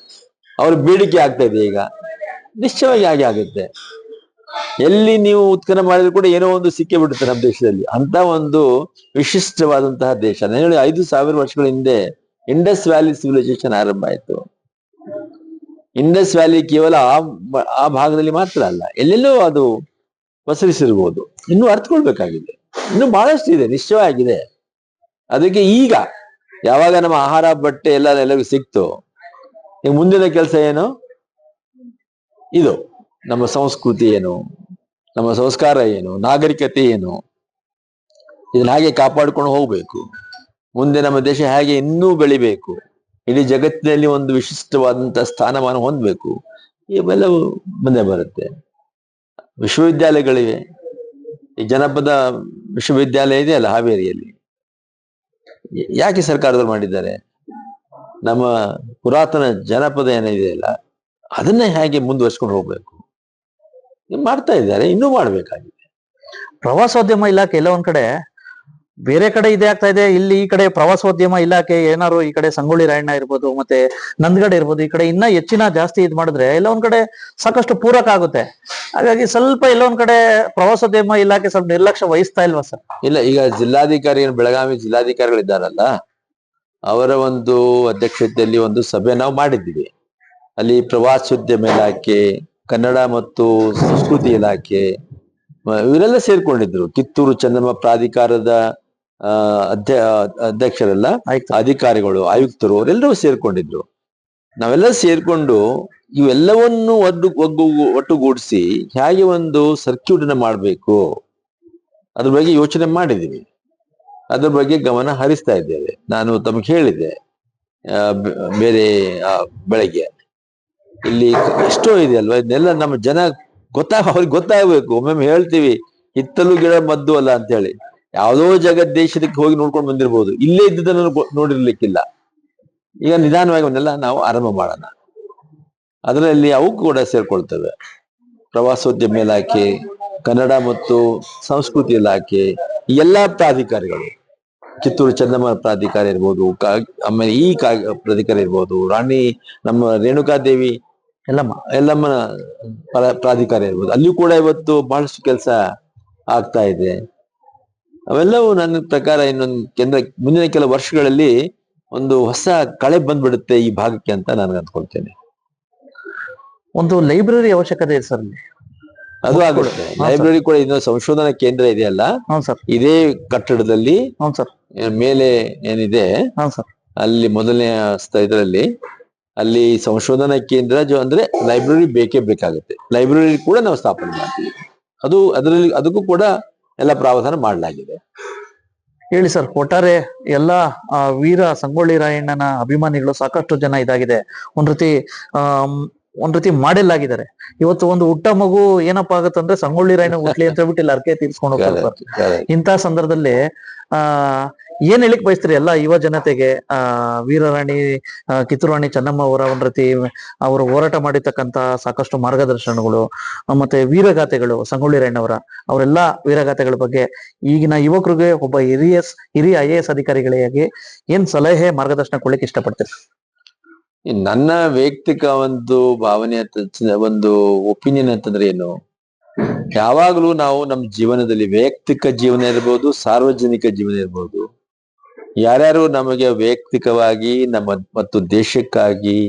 ಅವ್ರ ಬೇಡಿಕೆ ಆಗ್ತಾ ಇದೆ. ಈಗ ನಿಶ್ಚಯವಾಗಿ ಹಾಗೆ ಆಗುತ್ತೆ. ಎಲ್ಲಿ ನೀವು ಉತ್ಖನನ ಮಾಡಿದ್ರು ಕೂಡ ಏನೋ ಒಂದು ಸಿಕ್ಕೇ ಬಿಡುತ್ತೆ ನಮ್ಮ ದೇಶದಲ್ಲಿ. ಅಂತ ಒಂದು ವಿಶಿಷ್ಟವಾದಂತಹ ದೇಶ. ನಾನು ಹೇಳಿ 5,000 ವರ್ಷಗಳ ಹಿಂದೆ ಇಂಡಸ್ ವ್ಯಾಲಿ ಸಿವಿಲೈಸೇಷನ್ ಆರಂಭ ಆಯ್ತು. ಇಂಡಸ್ ವ್ಯಾಲಿ ಕೇವಲ ಆ ಭಾಗದಲ್ಲಿ ಮಾತ್ರ ಅಲ್ಲ, ಎಲ್ಲೆಲ್ಲೋ ಅದು ಪಸರಿಸಿರ್ಬೋದು. ಇನ್ನೂ ಅರ್ಥಕೊಳ್ಬೇಕಾಗಿದೆ, ಇನ್ನು ಬಹಳಷ್ಟು ಇದೆ, ನಿಶ್ಚಯವಾಗಿದೆ. ಅದಕ್ಕೆ ಈಗ ಯಾವಾಗ ನಮ್ಮ ಆಹಾರ ಬಟ್ಟೆ ಎಲ್ಲರಿಗೂ ಸಿಕ್ತು, ಈಗ ಮುಂದಿನ ಕೆಲಸ ಏನು? ಇದು ನಮ್ಮ ಸಂಸ್ಕೃತಿ ಏನು, ನಮ್ಮ ಸಂಸ್ಕಾರ ಏನು, ನಾಗರಿಕತೆ ಏನು, ಇದನ್ನ ಹಾಗೆ ಕಾಪಾಡಿಕೊಂಡು ಹೋಗ್ಬೇಕು. ಮುಂದೆ ನಮ್ಮ ದೇಶ ಹೇಗೆ ಇನ್ನೂ ಬೆಳಿಬೇಕು, ಇಡೀ ಜಗತ್ತಿನಲ್ಲಿ ಒಂದು ವಿಶಿಷ್ಟವಾದಂತಹ ಸ್ಥಾನಮಾನ ಹೊಂದಬೇಕು, ಇವೆಲ್ಲವೂ ಮುಂದೆ ಬರುತ್ತೆ. ವಿಶ್ವವಿದ್ಯಾಲಯಗಳಿವೆ. ಈ ಜನಪದ ವಿಶ್ವವಿದ್ಯಾಲಯ ಇದೆಯಲ್ಲ ಹಾವೇರಿಯಲ್ಲಿ, ಯಾಕೆ ಸರ್ಕಾರದವ್ರು ಮಾಡಿದ್ದಾರೆ? ನಮ್ಮ ಪುರಾತನ ಜನಪದ ಏನಿದೆಯಲ್ಲ ಅದನ್ನ ಹೇಗೆ ಮುಂದುವರ್ಸ್ಕೊಂಡು ಹೋಗ್ಬೇಕು ಮಾಡ್ತಾ ಇದ್ದಾರೆ, ಇನ್ನೂ ಮಾಡ್ಬೇಕಾಗಿದೆ. ಪ್ರವಾಸೋದ್ಯಮ ಇಲಾಖೆ ಎಲ್ಲ ಒಂದ್ ಕಡೆ ಬೇರೆ ಕಡೆ ಇದೆ ಆಗ್ತಾ ಇದೆ. ಇಲ್ಲಿ ಈ ಕಡೆ ಪ್ರವಾಸೋದ್ಯಮ ಇಲಾಖೆ ಏನಾದ್ರು ಈ ಕಡೆ ಸಂಗೊಳ್ಳಿ ರಾಯಣ್ಣ ಇರ್ಬೋದು, ಮತ್ತೆ ನಂದಗಡ ಇರ್ಬೋದು, ಈ ಕಡೆ ಇನ್ನ ಹೆಚ್ಚಿನ ಜಾಸ್ತಿ ಇದ್ ಮಾಡಿದ್ರೆ ಎಲ್ಲ ಒಂದ್ ಕಡೆ ಸಾಕಷ್ಟು ಪೂರಕ ಆಗುತ್ತೆ. ಹಾಗಾಗಿ ಸ್ವಲ್ಪ ಎಲ್ಲ ಒಂದ್ ಕಡೆ ಪ್ರವಾಸೋದ್ಯಮ ಇಲಾಖೆ ಸ್ವಲ್ಪ ನಿರ್ಲಕ್ಷ್ಯ ವಹಿಸ್ತಾ ಇಲ್ವಾ ಸರ್? ಇಲ್ಲ, ಈಗ ಜಿಲ್ಲಾಧಿಕಾರಿ ಬೆಳಗಾವಿ ಜಿಲ್ಲಾಧಿಕಾರಿಗಳಿದ್ದಾರಲ್ಲ, ಅವರ ಒಂದು ಅಧ್ಯಕ್ಷತೆಯಲ್ಲಿ ಒಂದು ಸಭೆ ನಾವು ಮಾಡಿದ್ದೀವಿ. ಅಲ್ಲಿ ಪ್ರವಾಸೋದ್ಯಮ ಇಲಾಖೆ, ಕನ್ನಡ ಮತ್ತು ಸಂಸ್ಕೃತಿ ಇಲಾಖೆ ಇವರೆಲ್ಲ ಸೇರ್ಕೊಂಡಿದ್ರು. ಕಿತ್ತೂರು ಚೆನ್ನಮ್ಮ ಪ್ರಾಧಿಕಾರದ ಅಧ್ಯಕ್ಷರೆಲ್ಲ, ಅಧಿಕಾರಿಗಳು, ಆಯುಕ್ತರು ಅವರೆಲ್ಲರೂ ಸೇರ್ಕೊಂಡಿದ್ರು. ನಾವೆಲ್ಲ ಸೇರ್ಕೊಂಡು ಇವೆಲ್ಲವನ್ನು ಒಟ್ಟುಗೂಡಿಸಿ ಹೇಗೆ ಒಂದು ಸರ್ಕ್ಯೂಟ್ ಅನ್ನ ಮಾಡ್ಬೇಕು ಅದ್ರ ಬಗ್ಗೆ ಯೋಚನೆ ಮಾಡಿದೀವಿ. ಅದ್ರ ಬಗ್ಗೆ ಗಮನ ಹರಿಸ್ತಾ ಇದ್ದೇವೆ. ನಾನು ತಮಗೆ ಹೇಳಿದ್ದೆ ಬೇರೆ ಬೆಳಗ್ಗೆ, ಇಲ್ಲಿ ಎಷ್ಟೋ ಇದೆ ಅಲ್ವಾ, ಇದನ್ನೆಲ್ಲ ನಮ್ಮ ಜನ ಅವ್ರಿಗೆ ಗೊತ್ತಾಗ್ಬೇಕು. ಒಮ್ಮೊಮ್ಮೆ ಹೇಳ್ತೀವಿ ಹಿತ್ತಲು ಗಿಡ ಮದ್ದು ಅಲ್ಲ ಅಂತ ಹೇಳಿ. ಯಾವುದೋ ದೇಶಕ್ಕೆ ಹೋಗಿ ನೋಡ್ಕೊಂಡು ಬಂದಿರ್ಬೋದು, ಇಲ್ಲೇ ಇದ್ದದನ್ನು ನೋಡಿರ್ಲಿಕ್ಕಿಲ್ಲ. ಈಗ ನಿಧಾನವಾಗಿ ಅವನ್ನೆಲ್ಲ ನಾವು ಆರಂಭ ಮಾಡೋಣ. ಅದರಲ್ಲಿ ಅವು ಕೂಡ ಸೇರ್ಕೊಳ್ತವೆ. ಪ್ರವಾಸೋದ್ಯಮ ಇಲಾಖೆ, ಕನ್ನಡ ಮತ್ತು ಸಂಸ್ಕೃತಿ ಇಲಾಖೆ, ಈ ಎಲ್ಲಾ ಪ್ರಾಧಿಕಾರಿಗಳು, ಕಿತ್ತೂರು ಚೆನ್ನಮ್ಮ ಪ್ರಾಧಿಕಾರ ಇರ್ಬೋದು, ಆಮೇಲೆ ಈ ಪ್ರಾಧಿಕಾರ ಇರ್ಬೋದು, ರಾಣಿ ನಮ್ಮ ರೇಣುಕಾದೇವಿ ಎಲ್ಲಮ್ಮನ ಪ್ರಾಧಿಕಾರ ಇರ್ಬೋದು, ಅಲ್ಲಿಯೂ ಕೂಡ ಇವತ್ತು ಬಹಳಷ್ಟು ಕೆಲಸ ಆಗ್ತಾ ಇದೆ. ಅವೆಲ್ಲವೂ ನನ್ನ ಪ್ರಕಾರ ಮುಂದಿನ ಕೆಲವು ವರ್ಷಗಳಲ್ಲಿ ಒಂದು ಹೊಸ ಕಳೆ ಬಂದ್ಬಿಡುತ್ತೆ ಈ ಭಾಗಕ್ಕೆ ಅಂತ ನಾನು ಅಂದ್ಕೊಳ್ತೇನೆ. ಒಂದು ಲೈಬ್ರರಿ ಅವಶ್ಯಕತೆ ಇದೆ ಸರ್. ಅದು ಆಗುತ್ತೆ. ಲೈಬ್ರರಿ ಕೂಡ ಇನ್ನೊಂದು ಸಂಶೋಧನಾ ಕೇಂದ್ರ ಇದೆಯಲ್ಲ, ಇದೇ ಕಟ್ಟಡದಲ್ಲಿ ಮೇಲೆ ಏನಿದೆ ಅಲ್ಲಿ ಮೊದಲನೇ ಇದರಲ್ಲಿ ಅಲ್ಲಿ ಸಂಶೋಧನಾ ಕೇಂದ್ರ ಅಂದ್ರೆ ಲೈಬ್ರರಿ ಬೇಕೇ ಬೇಕಾಗುತ್ತೆ. ಲೈಬ್ರರಿ ಕೂಡ ನಾವು ಸ್ಥಾಪನೆ ಮಾಡ್ತೀವಿ. ಅದಕ್ಕೂ ಕೂಡ ಎಲ್ಲ ಪ್ರಾವಧಾನ ಮಾಡಲಾಗಿದೆ. ಹೇಳಿ ಸರ್, ಒಟ್ಟಾರೆ ಎಲ್ಲ ವೀರ ಸಂಗೊಳ್ಳಿ ರಾಯಣ್ಣನ ಅಭಿಮಾನಿಗಳು ಸಾಕಷ್ಟು ಜನ ಇದಾಗಿದೆ. ಒಂದ್ ರೀತಿ ಮಾಡೆಲ್ ಆಗಿದ್ದಾರೆ. ಇವತ್ತು ಒಂದು ಹುಟ್ಟ ಮಗು ಏನಪ್ಪಾ ಆಗತ್ತಂದ್ರೆ ಸಂಗೊಳ್ಳಿ ರಾಯಣ್ಣ ಹುಟ್ಲಿ ಅಂತ ಹೇಳ್ಬಿಟ್ಟು ಇಲ್ಲಿ ಅರ್ಕೆ ತೀರ್ಸ್ಕೊಂಡು ಹೋಗ್ತಾರೆ. ಇಂಥ ಸಂದರ್ಭದಲ್ಲಿ ಏನ್ ಹೇಳಿಕ್ ಬಯಸ್ತೀರಿ ಎಲ್ಲ ಯುವ ಜನತೆಗೆ? ವೀರರಾಣಿ ಕಿತ್ತೂರು ರಾಣಿ ಚೆನ್ನಮ್ಮ ಅವರ ಒಂದ್ ರೀತಿ ಅವರು ಹೋರಾಟ ಮಾಡಿರ್ತಕ್ಕಂತ ಸಾಕಷ್ಟು ಮಾರ್ಗದರ್ಶನಗಳು ಮತ್ತೆ ವೀರಗಾಥೆಗಳು, ಸಂಗೊಳ್ಳಿ ರಾಯಣ್ಣವರ ಅವರೆಲ್ಲಾ ವೀರಗಾಥೆಗಳ ಬಗ್ಗೆ ಈಗಿನ ಯುವಕರಿಗೆ ಒಬ್ಬ ಹಿರಿಯ IAS ಅಧಿಕಾರಿಗಳಿಗೆ ಏನ್ ಸಲಹೆ ಮಾರ್ಗದರ್ಶನ ಕೊಡ್ಲಿಕ್ಕೆ ಇಷ್ಟಪಡ್ತೀರಿ? ನನ್ನ ವೈಯಕ್ತಿಕ ಒಂದು ಭಾವನೆ ಒಂದು ಒಪಿನಿಯನ್ ಅಂತಂದ್ರೆ ಏನು, ಯಾವಾಗಲೂ ನಾವು ನಮ್ಮ ಜೀವನದಲ್ಲಿ ವೈಯಕ್ತಿಕ ಜೀವನ ಇರ್ಬೋದು, ಸಾರ್ವಜನಿಕ ಜೀವನ ಇರ್ಬೋದು, ಯಾರ್ಯಾರು ನಮಗೆ ವೈಯಕ್ತಿಕವಾಗಿ ಮತ್ತು ದೇಶಕ್ಕಾಗಿ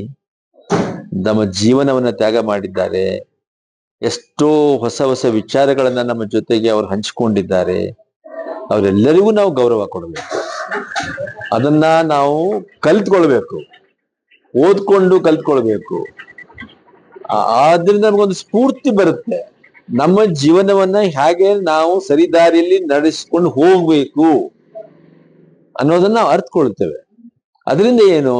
ನಮ್ಮ ಜೀವನವನ್ನ ತ್ಯಾಗ ಮಾಡಿದ್ದಾರೆ, ಎಷ್ಟೋ ಹೊಸ ಹೊಸ ವಿಚಾರಗಳನ್ನ ನಮ್ಮ ಜೊತೆಗೆ ಅವ್ರು ಹಂಚಿಕೊಂಡಿದ್ದಾರೆ, ಅವರೆಲ್ಲರಿಗೂ ನಾವು ಗೌರವ ಕೊಡಬೇಕು. ಅದನ್ನ ನಾವು ಕಲ್ತ್ಕೊಳ್ಬೇಕು, ಓದ್ಕೊಂಡು ಕಲ್ತ್ಕೊಳ್ಬೇಕು. ಆದ್ರಿಂದ ನಮಗೊಂದು ಸ್ಫೂರ್ತಿ ಬರುತ್ತೆ. ನಮ್ಮ ಜೀವನವನ್ನ ಹೇಗೆ ನಾವು ಸರಿದಾರಿಯಲ್ಲಿ ನಡೆಸ್ಕೊಂಡು ಹೋಗ್ಬೇಕು ಅನ್ನೋದನ್ನ ನಾವು ಅರ್ಥಕೊಳ್ತೇವೆ. ಅದರಿಂದ ಏನು,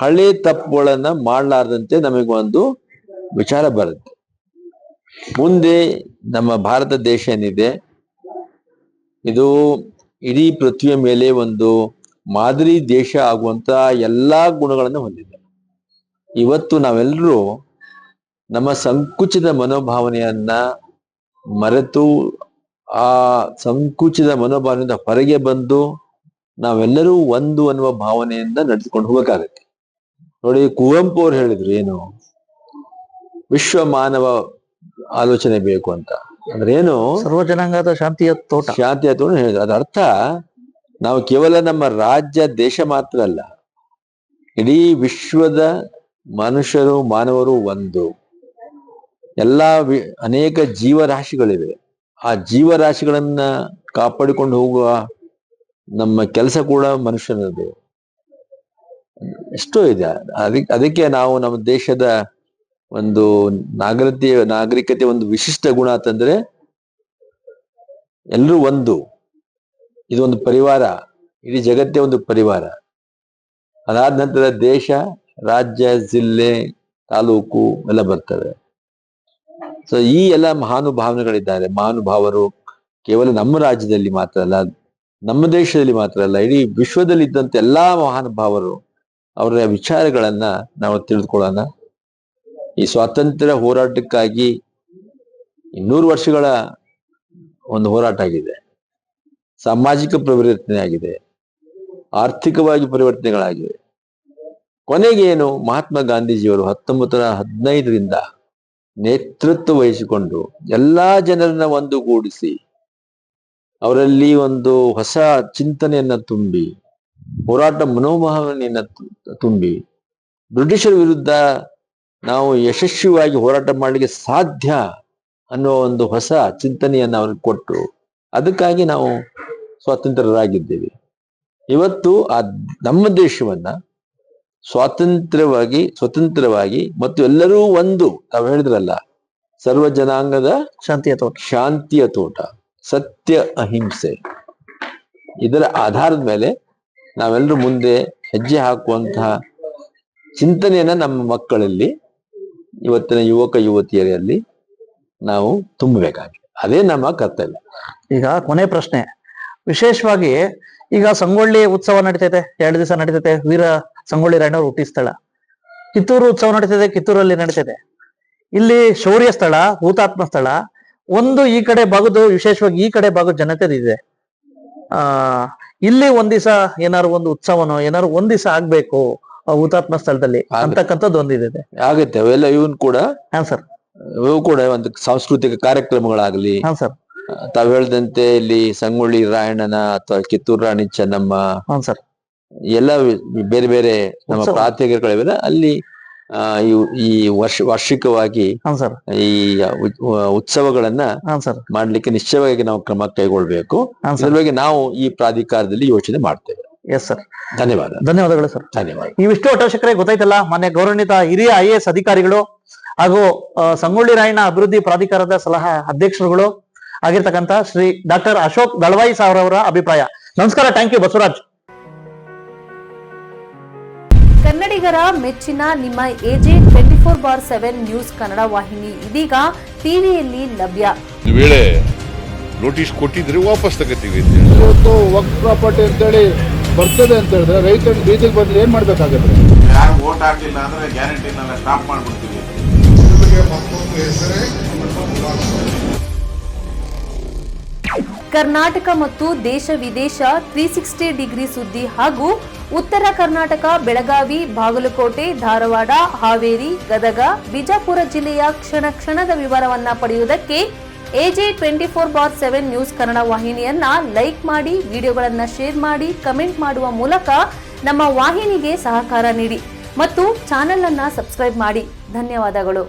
ಹಳೆ ತಪ್ಪುಗಳನ್ನ ಮಾಡಲಾರ್ದಂತೆ ನಮಗೊಂದು ವಿಚಾರ ಬರುತ್ತೆ. ಮುಂದೆ ನಮ್ಮ ಭಾರತ ದೇಶ ಏನಿದೆ, ಇದು ಇಡೀ ಪೃಥ್ವಿಯ ಮೇಲೆ ಒಂದು ಮಾದರಿ ದೇಶ ಆಗುವಂತ ಎಲ್ಲಾ ಗುಣಗಳನ್ನು ಹೊಂದಿದೆ. ಇವತ್ತು ನಾವೆಲ್ಲರೂ ನಮ್ಮ ಸಂಕುಚಿತ ಮನೋಭಾವನೆಯನ್ನ ಮರೆತು ಆ ಸಂಕುಚಿತ ಮನೋಭಾವನೆಯಿಂದ ಹೊರಗೆ ಬಂದು ನಾವೆಲ್ಲರೂ ಒಂದು ಅನ್ನುವ ಭಾವನೆಯಿಂದ ನಡೆದುಕೊಂಡು ಹೋಗಬೇಕಾಗತ್ತೆ. ನೋಡಿ, ಕುವೆಂಪು ಅವ್ರು ಹೇಳಿದ್ರು ಏನು, ವಿಶ್ವ ಮಾನವ ಆಲೋಚನೆ ಬೇಕು ಅಂತ. ಅಂದ್ರೆ ಏನು, ಸರ್ವ ಜನಾಂಗದ ಶಾಂತಿಯ ತೋಟ. ಶಾಂತಿಯ ತೋಟ ಹೇಳಿದ್ರು. ಅದ ಅರ್ಥ ನಾವು ಕೇವಲ ನಮ್ಮ ರಾಜ್ಯ ದೇಶ ಮಾತ್ರ ಅಲ್ಲ, ಇಡೀ ವಿಶ್ವದ ಮನುಷ್ಯರು ಮಾನವರು ಒಂದು. ಎಲ್ಲಾ ಅನೇಕ ಜೀವರಾಶಿಗಳಿವೆ. ಆ ಜೀವರಾಶಿಗಳನ್ನ ಕಾಪಾಡಿಕೊಂಡು ಹೋಗುವ ನಮ್ಮ ಕೆಲಸ ಕೂಡ ಮನುಷ್ಯನದು. ಎಷ್ಟೋ ಇದೆ. ಅದಕ್ಕೆ ನಾವು ನಮ್ಮ ದೇಶದ ಒಂದು ನಾಗರಿಕತೆ ಒಂದು ವಿಶಿಷ್ಟ ಗುಣ ಅಂತಂದ್ರೆ ಎಲ್ಲರೂ ಒಂದು. ಇದೊಂದು ಪರಿವಾರ, ಇಡೀ ಜಗತ್ತೇ ಒಂದು ಪರಿವಾರ. ಅದಾದ ನಂತರ ದೇಶ, ರಾಜ್ಯ, ಜಿಲ್ಲೆ, ತಾಲೂಕು ಎಲ್ಲ ಬರ್ತವೆ. ಸೊ ಈ ಎಲ್ಲ ಮಹಾನುಭಾವನೆಗಳಿದ್ದಾರೆ. ಮಹಾನುಭಾವರು ಕೇವಲ ನಮ್ಮ ರಾಜ್ಯದಲ್ಲಿ ಮಾತ್ರ ಅಲ್ಲ, ನಮ್ಮ ದೇಶದಲ್ಲಿ ಮಾತ್ರ ಅಲ್ಲ, ಇಡೀ ವಿಶ್ವದಲ್ಲಿ ಇದ್ದಂತ ಎಲ್ಲಾ ಮಹಾನುಭಾವರು, ಅವರ ವಿಚಾರಗಳನ್ನ ನಾವು ತಿಳಿದುಕೊಳ್ಳೋಣ. ಈ ಸ್ವಾತಂತ್ರ್ಯ ಹೋರಾಟಕ್ಕಾಗಿ 200 ವರ್ಷಗಳ ಒಂದು ಹೋರಾಟ ಆಗಿದೆ. ಸಾಮಾಜಿಕ ಪರಿವರ್ತನೆ ಆಗಿದೆ, ಆರ್ಥಿಕವಾಗಿ ಪರಿವರ್ತನೆಗಳಾಗಿವೆ. ಕೊನೆಗೇನು, ಮಹಾತ್ಮ ಗಾಂಧೀಜಿಯವರು 1915ರಿಂದ ನೇತೃತ್ವ ವಹಿಸಿಕೊಂಡು ಎಲ್ಲಾ ಜನರನ್ನ ಒಂದುಗೂಡಿಸಿ ಅವರಲ್ಲಿ ಒಂದು ಹೊಸ ಚಿಂತನೆಯನ್ನ ತುಂಬಿ, ಹೋರಾಟ ಮನೋಭಾವನೆಯನ್ನ ತುಂಬಿ, ಬ್ರಿಟಿಷರ ವಿರುದ್ಧ ನಾವು ಯಶಸ್ವಿಯಾಗಿ ಹೋರಾಟ ಮಾಡಲಿಕ್ಕೆ ಸಾಧ್ಯ ಅನ್ನೋ ಒಂದು ಹೊಸ ಚಿಂತನೆಯನ್ನ ಅವ್ರಿಗೆ ಕೊಟ್ಟು, ಅದಕ್ಕಾಗಿ ನಾವು ಸ್ವಾತಂತ್ರ್ಯರಾಗಿದ್ದೇವೆ. ಇವತ್ತು ನಮ್ಮ ದೇಶವನ್ನ ಸ್ವತಂತ್ರವಾಗಿ ಮತ್ತು ಎಲ್ಲರೂ ಒಂದು, ತಾವು ಹೇಳಿದ್ರಲ್ಲ, ಸರ್ವ ಜನಾಂಗದ ಶಾಂತಿಯ ತೋಟ, ಸತ್ಯ ಅಹಿಂಸೆ, ಇದರ ಆಧಾರದ ಮೇಲೆ ನಾವೆಲ್ಲರೂ ಮುಂದೆ ಹೆಜ್ಜೆ ಹಾಕುವಂತಹ ಚಿಂತನೆಯನ್ನ ನಮ್ಮ ಮಕ್ಕಳಲ್ಲಿ, ಇವತ್ತಿನ ಯುವಕ ಯುವತಿಯರಲ್ಲಿ ನಾವು ತುಂಬಬೇಕಾಗಿದೆ. ಅದೇ ನಮ್ಮ ಕರ್ತವ್ಯ. ಈಗ ಕೊನೆ ಪ್ರಶ್ನೆ, ವಿಶೇಷವಾಗಿ ಈಗ ಸಂಗೊಳ್ಳಿ ಉತ್ಸವ ನಡೀತೈತೆ, 2 ದಿವಸ ನಡೀತೈತೆ. ವೀರ ಸಂಗೊಳ್ಳಿ ರಾಯಣ್ಣವ್ರ ಹುಟ್ಟಿ ಸ್ಥಳ. ಕಿತ್ತೂರು ಉತ್ಸವ ನಡೀತೈತೆ, ಕಿತ್ತೂರಲ್ಲಿ ನಡೀತೈತೆ. ಇಲ್ಲಿ ಶೌರ್ಯ ಸ್ಥಳ, ಹುತಾತ್ಮ ಸ್ಥಳ. ಒಂದು ಈ ಕಡೆ ಭಾಗದ್ದು, ವಿಶೇಷವಾಗಿ ಈ ಕಡೆ ಭಾಗದ ಜನತೆ ಇದೆ. ಇಲ್ಲಿ ಒಂದ್ ದಿವಸ ಏನಾರು ಒಂದು ಉತ್ಸವನೋ ಏನಾರು ಒಂದ್ ದಿವಸ ಆಗ್ಬೇಕು ಹುತಾತ್ಮ ಸ್ಥಳದಲ್ಲಿ ಅಂತಕ್ಕಂಥದ್ದು ಒಂದಿದೆ. ಆಗುತ್ತೆ. ಅವೆಲ್ಲ ಇವನ್ ಕೂಡ ಸರ್, ಇವು ಕೂಡ ಒಂದು ಸಾಂಸ್ಕೃತಿಕ ಕಾರ್ಯಕ್ರಮಗಳಾಗ್ಲಿ. ಸರ್, ತಾವ್ ಹೇಳ್ದಂತೆ ಇಲ್ಲಿ ಸಂಗೊಳ್ಳಿ ರಾಯಣ್ಣನ ಅಥವಾ ಕಿತ್ತೂರು ರಾಣಿ ಚೆನ್ನಮ್ಮ, ಸರ್, ಎಲ್ಲ ಬೇರೆ ಬೇರೆ ನಮ್ಮ ಪ್ರಾತ್ಯಗಳಿವೆ. ಅಲ್ಲಿ ಈ ವಾರ್ಷಿಕವಾಗಿ ಈ ಉತ್ಸವಗಳನ್ನ ಮಾಡ್ಲಿಕ್ಕೆ ನಿಶ್ಚಯವಾಗಿ ನಾವು ಕ್ರಮ ಕೈಗೊಳ್ಬೇಕು. ಅದ್ರ ಬಗ್ಗೆ ನಾವು ಈ ಪ್ರಾಧಿಕಾರದಲ್ಲಿ ಯೋಚನೆ ಮಾಡ್ತೇವೆ. ಎಸ್ ಸರ್, ಧನ್ಯವಾದಗಳು ಸರ್. ಧನ್ಯವಾದ. ಇವಿಷ್ಟು ಒಟ್ಟವಶ್ಯಕರೇ ಗೊತ್ತಾಯ್ತಲ್ಲ. ಮಾನ್ಯ ಗೌರವಾನ್ವಿತ ಹಿರಿಯ IAS ಅಧಿಕಾರಿಗಳು ಹಾಗೂ ಸಂಗೊಳ್ಳಿ ರಾಯಣ್ಣ ಅಭಿವೃದ್ಧಿ ಪ್ರಾಧಿಕಾರದ ಸಲಹಾ ಅಧ್ಯಕ್ಷರುಗಳು ಆಗಿರ್ತಕ್ಕಂಥ ಶ್ರೀ ಡಾಕ್ಟರ್ ಅಶೋಕ್ ದಳವಾಯಿ ಸಾರ್ ಅವರ ಅಭಿಪ್ರಾಯ. ನಮಸ್ಕಾರ. Thank you Basavaraj. ಕನ್ನಡಿಗರ ಮೆಚ್ಚಿನ ನಿಮ್ಮ AJ 24/7 ನ್ಯೂಸ್ ಕನ್ನಡ ವಾಹಿನಿ ಇದೀಗ ಟಿವಿಯಲ್ಲಿ ಲಭ್ಯ. ವೇಳೆ ನೋಟಿಸ್ ಕೊಟ್ಟಿದ್ರೆ ವಾಪಸ್ ತಗೋತೀವಿ. ಇವತ್ತು ವಕ್ಫ್ ಪ್ರಾಪರ್ಟಿ ಅಂತೇಳಿ ಬರ್ತದೆ ಅಂತ ಹೇಳಿದ್ರೆ ರೈತರು ಬೀದಿಗೆ ಬಂದ್ರೆ ಏನ್ ಮಾಡ್ಬೇಕಾಗತ್ತೆ? ಯಾರು ವೋಟ್ ಹಾಕಿಲ್ಲ ಅಂದ್ರೆ ಗ್ಯಾರಂಟಿನೆಲ್ಲ ಸ್ಟಾಪ್ ಮಾಡ್ಬಿಡ್ತೀವಿ. ಕರ್ನಾಟಕ ಮತ್ತು ದೇಶ ವಿದೇಶ 360 ಡಿಗ್ರಿ ಸುದ್ದಿ ಹಾಗೂ ಉತ್ತರ ಕರ್ನಾಟಕ, ಬೆಳಗಾವಿ, ಬಾಗಲಕೋಟೆ, ಧಾರವಾಡ, ಹಾವೇರಿ, ಗದಗ, ಬಿಜಾಪುರ ಜಿಲ್ಲೆಯ ಕ್ಷಣ ಕ್ಷಣದ ವಿವರವನ್ನ ಪಡೆಯುವುದಕ್ಕೆ AJ 24/7 ನ್ಯೂಸ್ ಕನ್ನಡ ವಾಹಿನಿಯನ್ನ ಲೈಕ್ ಮಾಡಿ, ವಿಡಿಯೋಗಳನ್ನ ಶೇರ್ ಮಾಡಿ, ಕಮೆಂಟ್ ಮಾಡುವ ಮೂಲಕ ನಮ್ಮ ವಾಹಿನಿಗೆ ಸಹಕಾರ ನೀಡಿ ಮತ್ತು ಚಾನೆಲ್ ಅನ್ನ ಸಬ್ಸ್ಕ್ರೈಬ್ ಮಾಡಿ. ಧನ್ಯವಾದಗಳು.